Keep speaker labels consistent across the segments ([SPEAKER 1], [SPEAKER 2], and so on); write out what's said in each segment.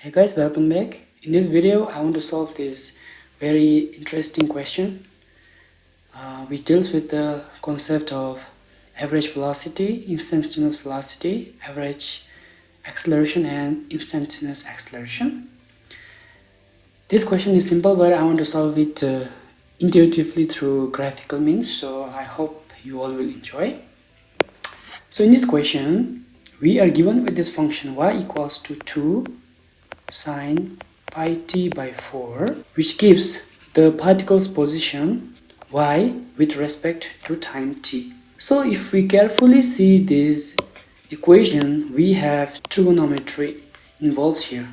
[SPEAKER 1] Hey guys, welcome back. In this video I want to solve this very interesting question which deals with the concept of average velocity, instantaneous velocity, average acceleration and instantaneous acceleration. This question is simple, but I want to solve it intuitively through graphical means, so I hope you all will enjoy. So in this question we are given with this function y equals to 2 sine pi t by 4, which gives the particle's position y with respect to time t. So if we carefully see this equation, we have trigonometry involved here.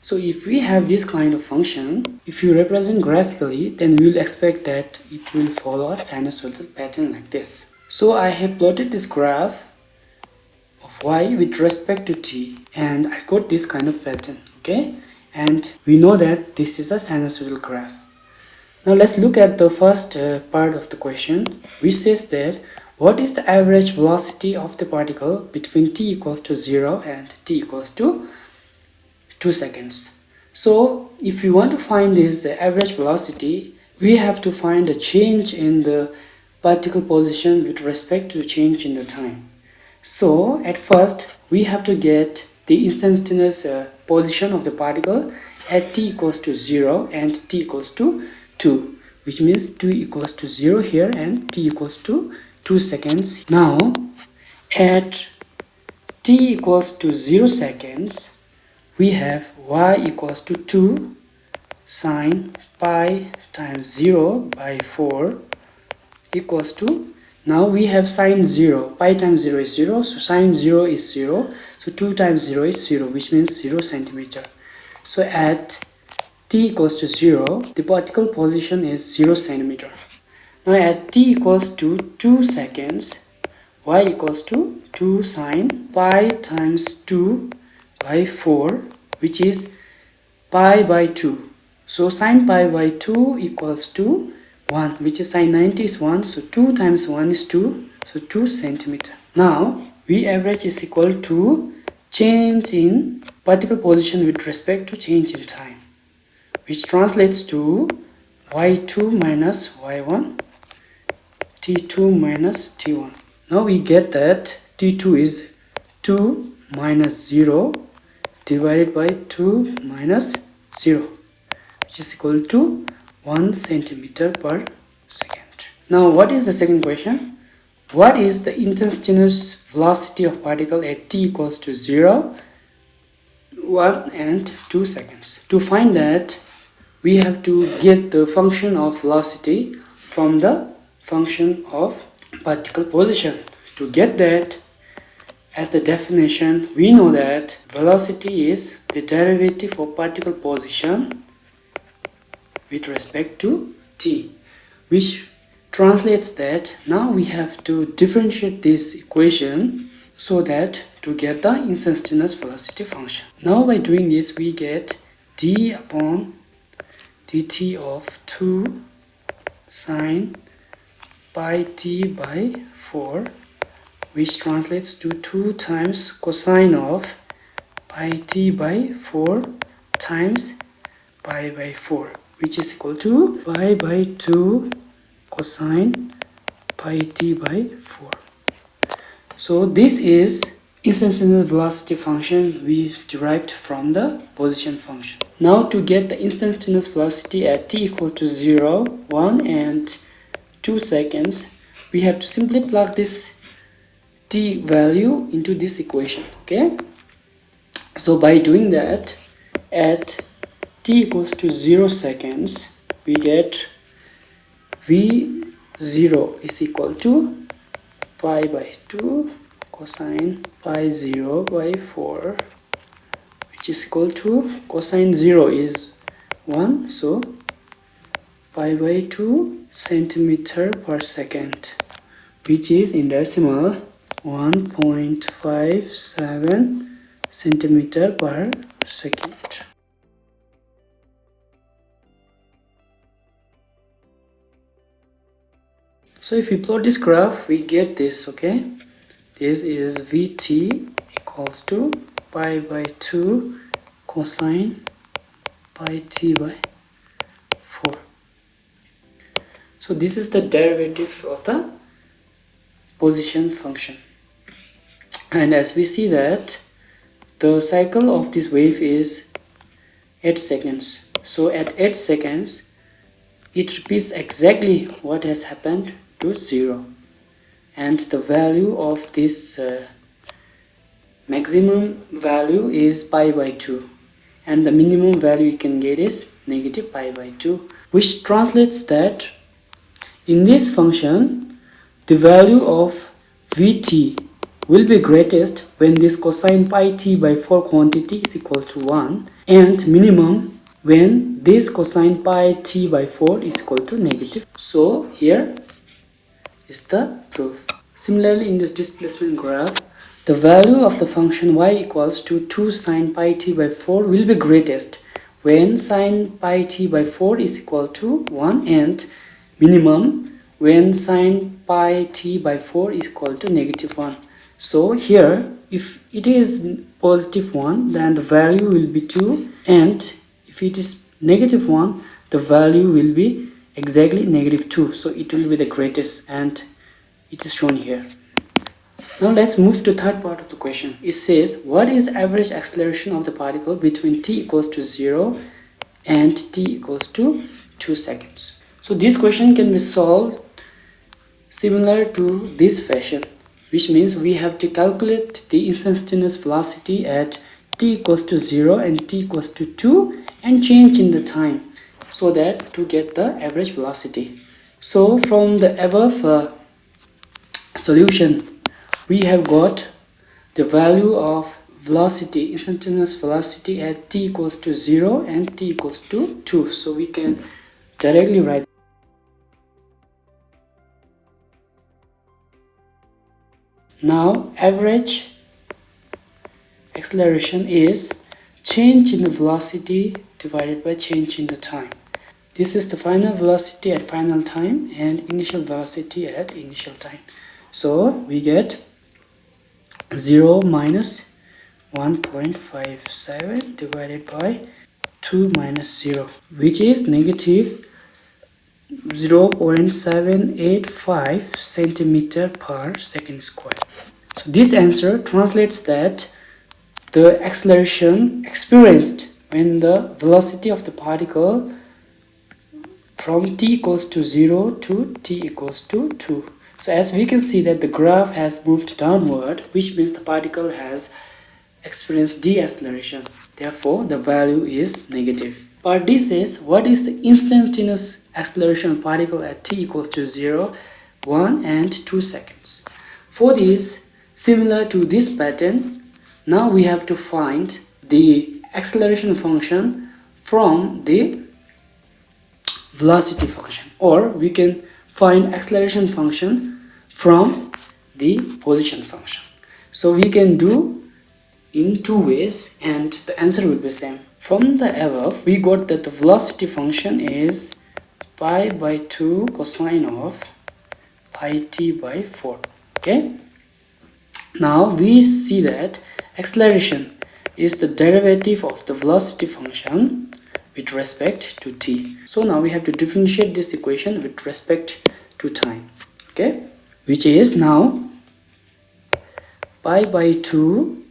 [SPEAKER 1] So if we have this kind of function, if you represent graphically, then we will expect that it will follow a sinusoidal pattern like this. So I have plotted this graph of y with respect to t, and I got this kind of pattern. Okay, and we know that this is a sinusoidal graph. Now let's look at the first part of the question, which says that what is the average velocity of the particle between t equals to 0 and t equals to 2 seconds. So if we want to find this average velocity, we have to find a change in the particle position with respect to change in the time. So at first we have to get the instantaneous position of the particle at t equals to 0 and t equals to 2, which means t equals to 0 here and t equals to 2 seconds. Now at t equals to 0 seconds, we have y equals to 2 sine pi times 0 by 4 equals to, now we have sine 0, pi times 0 is 0, so sine 0 is 0, so 2 times 0 is 0, which means 0 centimeter. So at t equals to 0, the particle position is 0 centimeter. Now at t equals to 2 seconds, y equals to 2 sine pi times 2 by 4, which is pi by 2. So sine pi by 2 equals to 1, which is sine 90 is 1, so 2 times 1 is 2, so 2 centimeter. Now V average is equal to change in particle position with respect to change in time, which translates to y2 minus y1, t2 minus t1. Now we get that t2 is 2 minus 0 divided by 2 minus 0, which is equal to 1 centimeter per second. Now what is the second question? What is the instantaneous velocity of particle at t equals to 0, 1 and 2 seconds? To find that, we have to get the function of velocity from the function of particle position. To get that, as the definition, we know that velocity is the derivative of particle position with respect to t, which translates that now we have to differentiate this equation so that to get the instantaneous velocity function. Now by doing this, we get d upon dt of 2 sine pi t by 4, which translates to 2 times cosine of pi t by 4 times pi by 4, which is equal to pi by 2 cosine pi t by 4. So this is instantaneous velocity function we derived from the position function. Now to get the instantaneous velocity at t equal to 0, 1 and 2 seconds, we have to simply plug this t value into this equation. Okay, so by doing that, at t equals to 0 seconds, we get v0 is equal to pi by 2 cosine pi 0 by 4, which is equal to cosine 0 is 1, so pi by 2 centimeter per second, which is in decimal 1.57 centimeter per second. So if we plot this graph, we get this. Okay, this is vt equals to pi by 2 cosine pi t by 4. So this is the derivative of the position function. And as we see that the cycle of this wave is 8 seconds. So at 8 seconds it repeats exactly what has happened to 0. And the value of this maximum value is pi by 2. And the minimum value you can get is negative pi by 2. Which translates that in this function the value of Vt will be greatest when this cosine pi t by 4 quantity is equal to 1, and minimum when this cosine pi t by 4 is equal to negative. So here is the proof. Similarly, in this displacement graph, the value of the function y equals to 2 sine pi t by 4 will be greatest when sine pi t by 4 is equal to 1, and minimum when sine pi t by 4 is equal to negative 1. So here, if it is positive 1, then the value will be 2, and if it is negative 1, the value will be exactly negative 2. So it will be the greatest, and it is shown here. Now let's move to the third part of the question. It says, what is average acceleration of the particle between t equals to 0 and t equals to 2 seconds? So this question can be solved similar to this fashion, which means we have to calculate the instantaneous velocity at t equals to 0 and t equals to 2 and change in the time, so that to get the average velocity. So from the above solution, we have got the value of velocity, instantaneous velocity at t equals to 0 and t equals to 2. So we can directly write. Now average acceleration is change in the velocity divided by change in the time. This is the final velocity at final time and initial velocity at initial time. So we get 0 minus 1.57 divided by 2 minus 0, which is negative 0.785 centimeter per second square. So this answer translates that the acceleration experienced when the velocity of the particle from t equals to 0 to t equals to 2. So as we can see that the graph has moved downward, which means the particle has experienced deceleration. Therefore, the value is negative. Part D says, what is the instantaneous acceleration of particle at t equals to 0, 1 and 2 seconds? For this, similar to this pattern, now we have to find the acceleration function from the velocity function, or we can find acceleration function from the position function. So we can do in two ways and the answer will be same. From the above, we got that the velocity function is pi by 2 cosine of pi t by 4. Okay. Now we see that acceleration is the derivative of the velocity function with respect to t. So now we have to differentiate this equation with respect to time. Okay, which is now pi by 2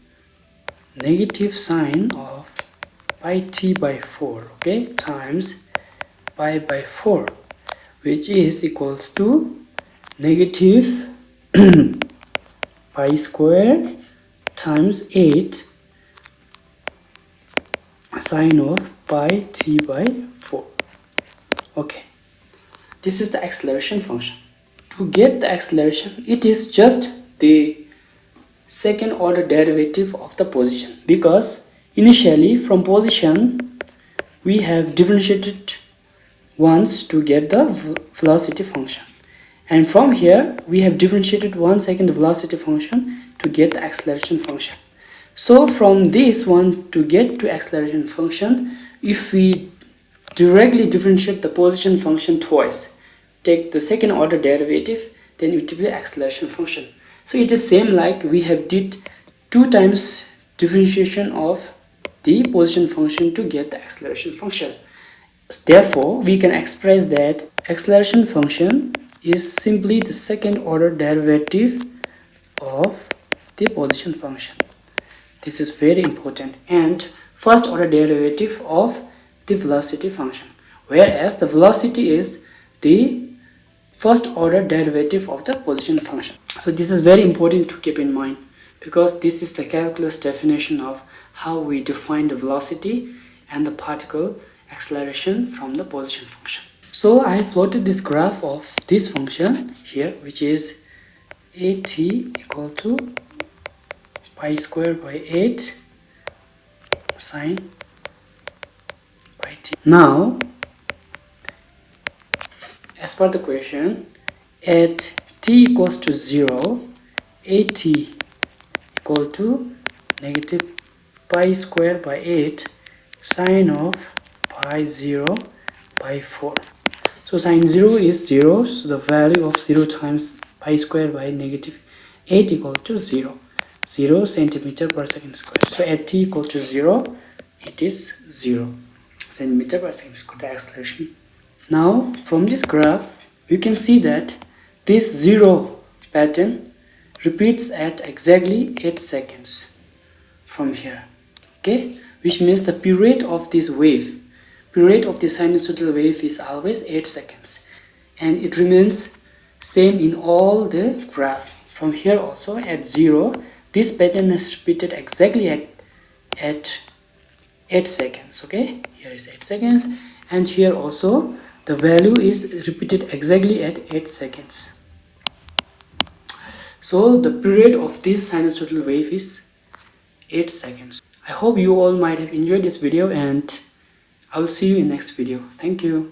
[SPEAKER 1] negative sine of pi t by 4, okay, times pi by 4, which is equals to negative pi square times 8 sine of pi t by 4. Okay, this is the acceleration function. To get the acceleration, it is just the second order derivative of the position, because initially from position we have differentiated once to get the velocity function, and from here we have differentiated once again the velocity function to get the acceleration function. So from this one to get to acceleration function, if we directly differentiate the position function twice, take the second order derivative, then it will be acceleration function. So it is same like we have did 2 times differentiation of the position function to get the acceleration function. Therefore, we can express that acceleration function is simply the second order derivative of the position function. This is very important, and first order derivative of the velocity function, whereas the velocity is the first order derivative of the position function. So this is very important to keep in mind, because this is the calculus definition of how we define the velocity and the particle acceleration from the position function. So I plotted this graph of this function here, which is at equal to pi squared by 8 sine pi t. Now, as per the question, at t equals to 0, at equal to negative pi squared by 8 sine of pi 0 by 4. So sine 0 is 0, so the value of 0 times pi squared by negative 8 equals to 0. 0 centimeter per second square. So at t equal to 0, it is 0 centimeter per second square, the acceleration. Now, from this graph, you can see that this 0 pattern repeats at exactly 8 seconds from here. Okay, which means the period of this wave, period of the sinusoidal wave is always 8 seconds, and it remains same in all the graph. From here also at 0, this pattern is repeated exactly at 8 seconds. Okay, here is 8 seconds, and here also the value is repeated exactly at 8 seconds. So the period of this sinusoidal wave is 8 seconds. I hope you all might have enjoyed this video, and I will see you in next video. Thank you.